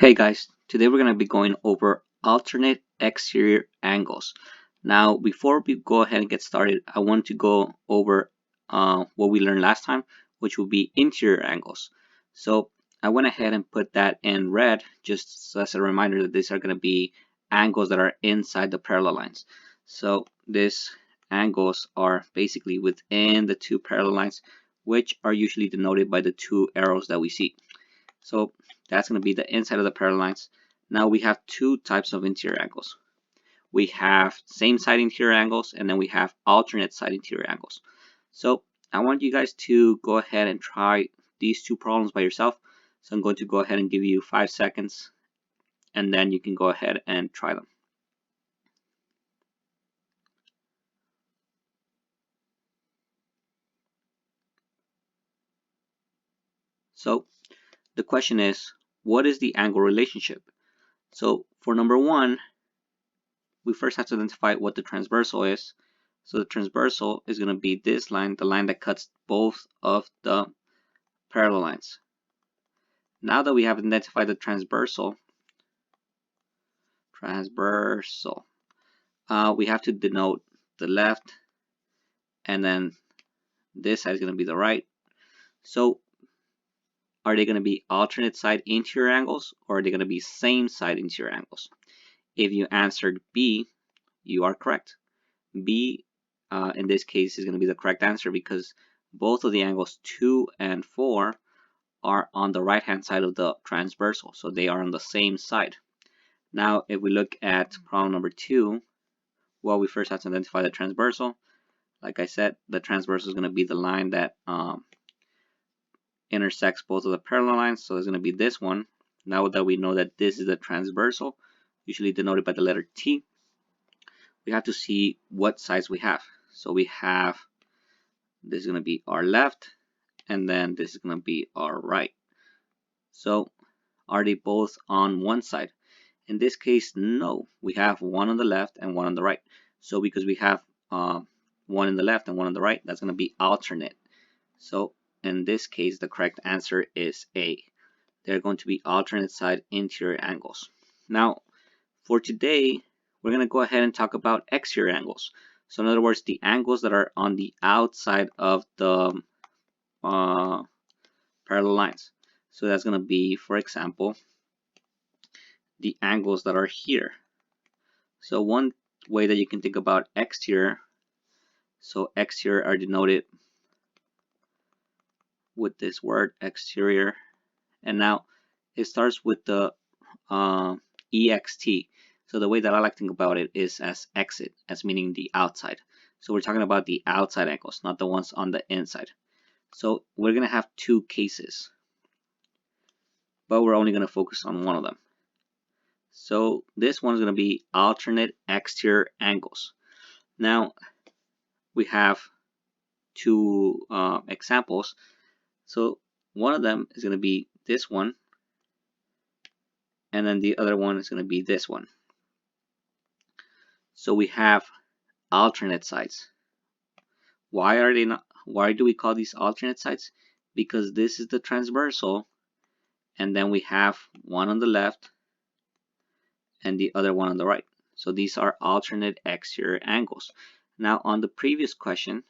Okay guys, today we're going to be going over alternate exterior angles. Now before we go ahead and get started, I want to go over what we learned last time, which will be interior angles. So I went ahead and put that in red just as a reminder that these are going to be angles that are inside the parallel lines. So these angles are basically within the two parallel lines, which are usually denoted by the two arrows that we see. So that's going to be the inside of the parallel lines. Now we have two types of interior angles. We have same side interior angles, and then we have alternate side interior angles. So I want you guys to go ahead and try these two problems by yourself. So I'm going to go ahead and give you 5 seconds, and then you can go ahead and try them. So the question is, what is the angle relationship? So for number one, we first have to identify what the transversal is. So the transversal is going to be this line, the line that cuts both of the parallel lines. Now that we have identified the transversal, we have to denote the left, and then this side is going to be the right. So are they going to be alternate side interior angles, or are they going to be same side interior angles? If you answered B, you are correct. B in this case is going to be the correct answer because both of the angles 2 and 4 are on the right hand side of the transversal, so they are on the same side. Now if we look at problem number 2, well, we first have to identify the transversal. Like I said, the transversal is going to be the line that intersects both of the parallel lines, so it's going to be this one. Now that we know that this is the transversal, usually denoted by the letter T, we have to see what sides we have. So we have, this is going to be our left, and then this is going to be our right. So are they both on one side? In this case, no. We have one on the left and one on the right. So because we have one on the left and one on the right, that's going to be alternate. So in this case, the correct answer is A. They're going to be alternate side interior angles. Now, for today, we're going to go ahead and talk about exterior angles. So in other words, the angles that are on the outside of the parallel lines. So that's going to be, for example, the angles that are here. So one way that you can think about exterior, so exterior are denoted with this word exterior, and now it starts with the ext. So the way that I like to think about it is as exit, as meaning the outside. So we're talking about the outside angles, not the ones on the inside. So we're going to have two cases, but we're only going to focus on one of them. So this one is going to be alternate exterior angles. Now we have two examples. So one of them is going to be this one, and then the other one is going to be this one. So we have alternate sides. Why are they not? Why do we call these alternate sides? Because this is the transversal, and then we have one on the left and the other one on the right. So these are alternate exterior angles. Now on the previous question,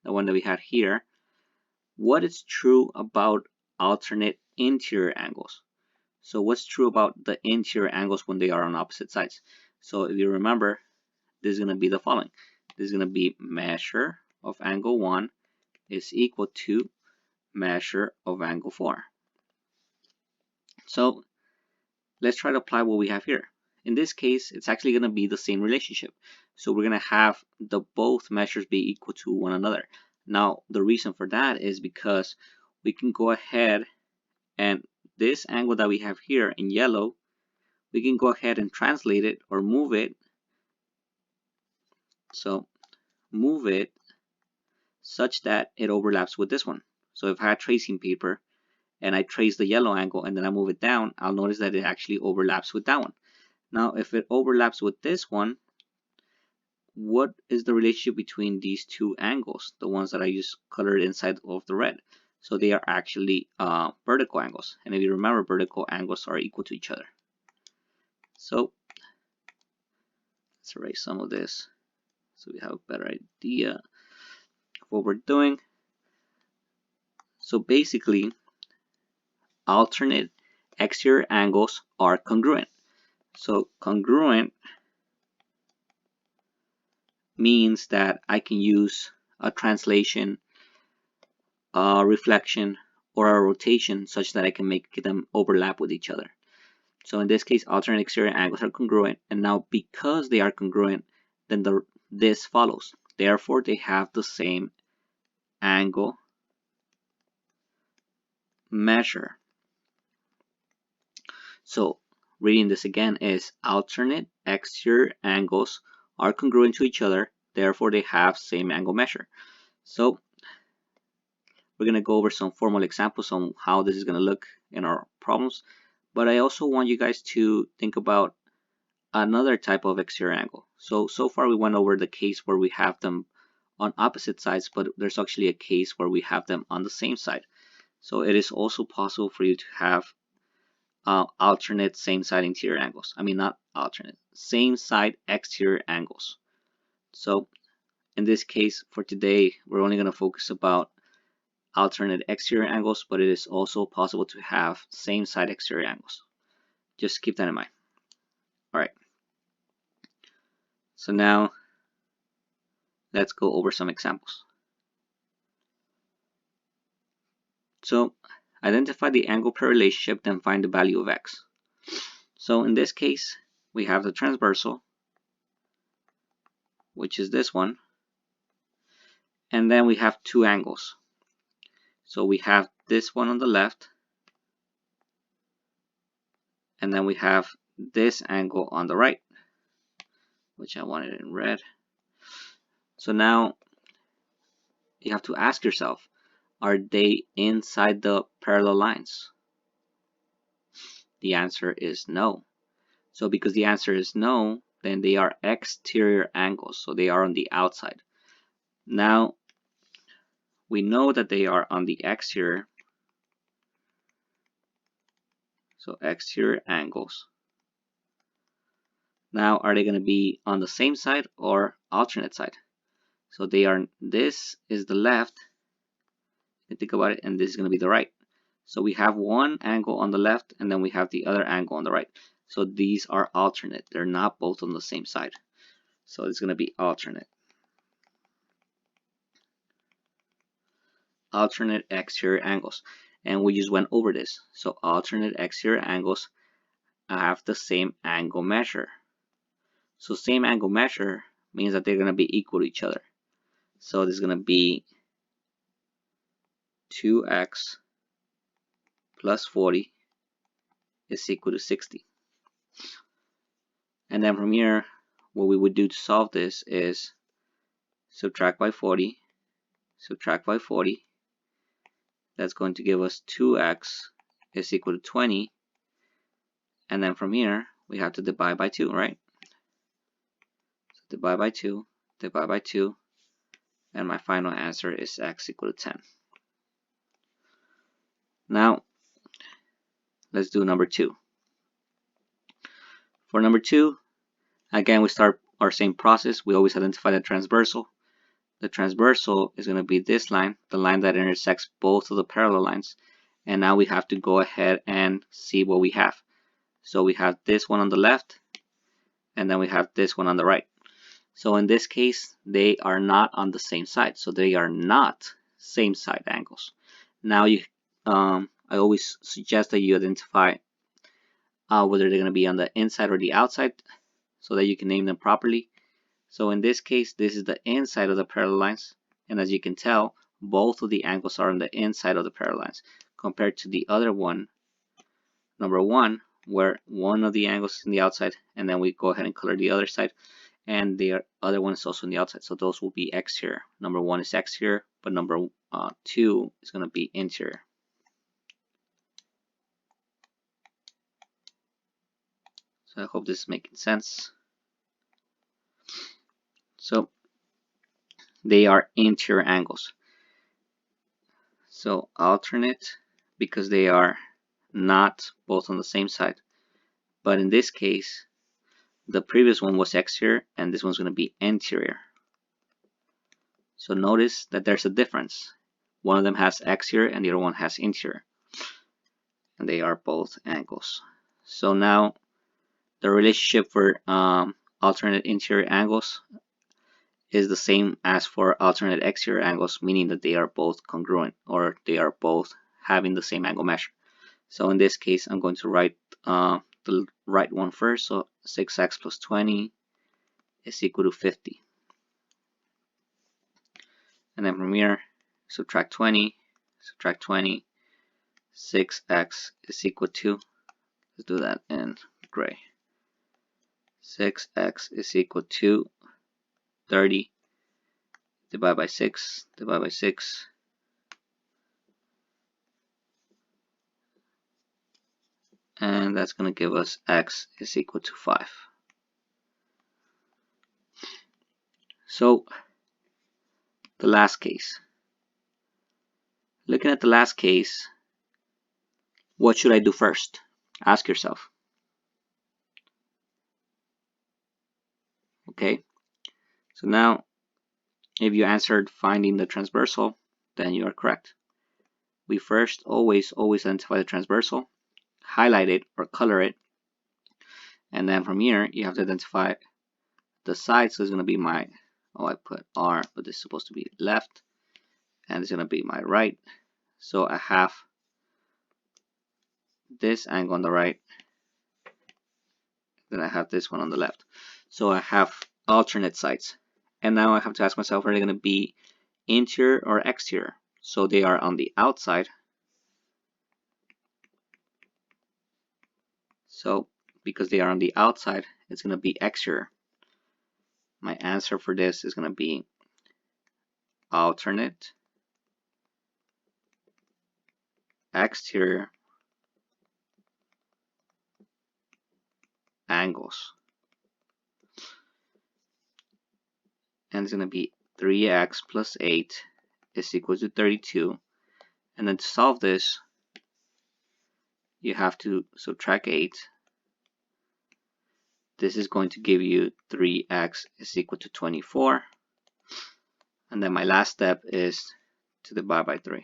the one that we had here, what is true about alternate interior angles? So what's true about the interior angles when they are on opposite sides? So if you remember, this is going to be the following. This is going to be measure of angle 1 is equal to measure of angle 4. So let's try to apply what we have here. In this case, it's actually going to be the same relationship. So we're going to have the both measures be equal to one another. Now, the reason for that is because we can go ahead and this angle that we have here in yellow, we can go ahead and translate it or move it. So move it such that it overlaps with this one. So if I had tracing paper and I trace the yellow angle and then I move it down, I'll notice that it actually overlaps with that one. Now, if it overlaps with this one, what is the relationship between these two angles, the ones that I just colored inside of the red? So they are actually vertical angles. And if you remember, vertical angles are equal to each other. So let's erase some of this so we have a better idea of what we're doing. So basically, alternate exterior angles are congruent. So congruent means that I can use a translation, a reflection, or a rotation such that I can make them overlap with each other. So in this case, alternate exterior angles are congruent, and now because they are congruent, then this follows. Therefore, they have the same angle measure. So reading this again is alternate exterior angles are congruent to each other, therefore they have same angle measure. So we're going to go over some formal examples on how this is going to look in our problems, but I also want you guys to think about another type of exterior angle. So far we went over the case where we have them on opposite sides, but there's actually a case where we have them on the same side. So it is also possible for you to have alternate same side interior angles. I mean, not alternate, same side exterior angles. So in this case for today, we're only going to focus about alternate exterior angles, but it is also possible to have same side exterior angles. Just keep that in mind. All right. So now let's go over some examples. So identify the angle pair relationship, then find the value of x. So in this case, we have the transversal, which is this one, and then we have two angles. So we have this one on the left, and then we have this angle on the right, which I wanted in red. So now you have to ask yourself, are they inside the parallel lines? The answer is no. So because the answer is no, then they are exterior angles, so they are on the outside. Now we know that they are on the exterior, so exterior angles. Now are they going to be on the same side or alternate side? So they are, this is the left, you think about it, and this is going to be the right. So we have one angle on the left and then we have the other angle on the right. So these are alternate, they're not both on the same side. So it's going to be alternate. Alternate exterior angles, and we just went over this. So alternate exterior angles have the same angle measure. So same angle measure means that they're going to be equal to each other. So this is going to be 2x plus 40 is equal to 60. And then from here, what we would do to solve this is subtract by 40, subtract by 40. That's going to give us 2x is equal to 20. And then from here, we have to divide by 2, right? So divide by 2, divide by 2, and my final answer is x equal to 10. Now, let's do number 2. For number 2, again, we start our same process. We always identify the transversal. The transversal is going to be this line, the line that intersects both of the parallel lines. And now we have to go ahead and see what we have. So we have this one on the left, and then we have this one on the right. So in this case, they are not on the same side. So they are not same side angles. Now I always suggest that you identify whether they're going to be on the inside or the outside so that you can name them properly. So in this case, this is the inside of the parallel lines. And as you can tell, both of the angles are on the inside of the parallel lines compared to the other one, number 1, where one of the angles is on the outside, and then we go ahead and color the other side, and the other one is also on the outside. So those will be exterior. Number 1 is exterior, but number 2 is going to be interior. So I hope this is making sense. So they are interior angles. So alternate, because they are not both on the same side. But in this case, the previous one was exterior and this one's going to be interior. So notice that there's a difference. One of them has exterior and the other one has interior. And they are both angles. So now the relationship for alternate interior angles is the same as for alternate exterior angles, meaning that they are both congruent, or they are both having the same angle measure. So in this case, I'm going to write the right one first. So 6x plus 20 is equal to 50. And then from here, subtract 20, 6x is equal to, let's do that in gray. 6x is equal to 30 divided by 6, and that's going to give us x is equal to 5. So the last case. Looking at the last case, what should I do first? Ask yourself. Okay, so now if you answered finding the transversal, then you are correct. We first always identify the transversal, highlight it or color it, and then from here you have to identify the side. So it's going to be my, I put R, but this is supposed to be left, and it's going to be my right. So I have this angle on the right, then I have this one on the left. So I have alternate sides, and now I have to ask myself, are they going to be interior or exterior? So they are on the outside. So because they are on the outside, it's going to be exterior. My answer for this is going to be alternate exterior angles. And it's going to be 3x plus 8 is equal to 32. And then to solve this, you have to subtract 8. This is going to give you 3x is equal to 24. And then my last step is to divide by 3.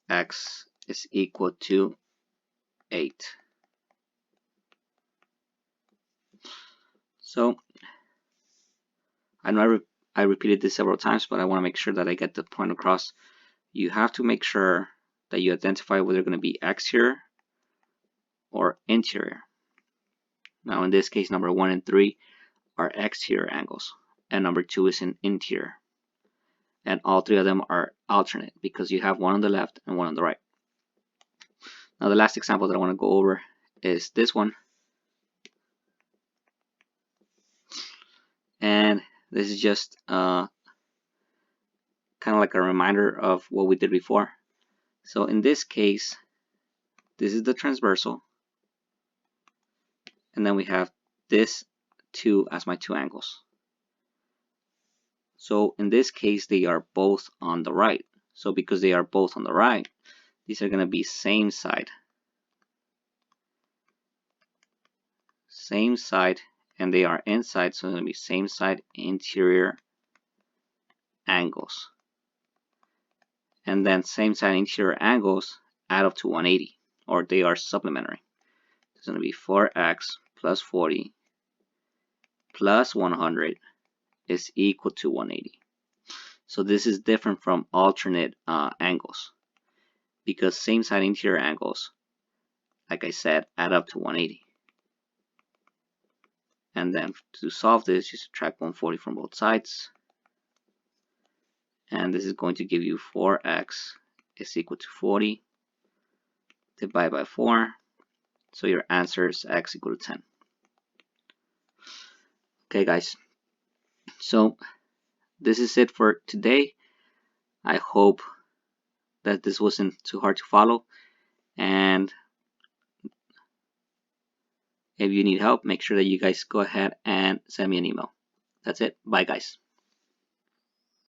X is equal to 8. So I know I repeated this several times, but I want to make sure that I get the point across. You have to make sure that you identify whether they're going to be exterior or interior. Now in this case, number 1 and 3 are exterior angles, and number 2 is an interior. And all three of them are alternate because you have one on the left and one on the right. Now the last example that I want to go over is this one. And this is just kind of like a reminder of what we did before. So in this case, this is the transversal, and then we have this 2 as my 2 angles. So in this case, they are both on the right. So because they are both on the right, these are going to be same side. Same side, and they are inside, so it's going to be same side interior angles. And then same side interior angles add up to 180, or they are supplementary. It's going to be 4x plus 40 plus 100 is equal to 180. So this is different from alternate angles, because same side interior angles, like I said, add up to 180. And then to solve this, you subtract 140 from both sides. And this is going to give you 4x is equal to 40 divided by 4. So your answer is x equal to 10. Okay, guys. So this is it for today. I hope that this wasn't too hard to follow. And if you need help, make sure that you guys go ahead and send me an email. That's it. Bye, guys.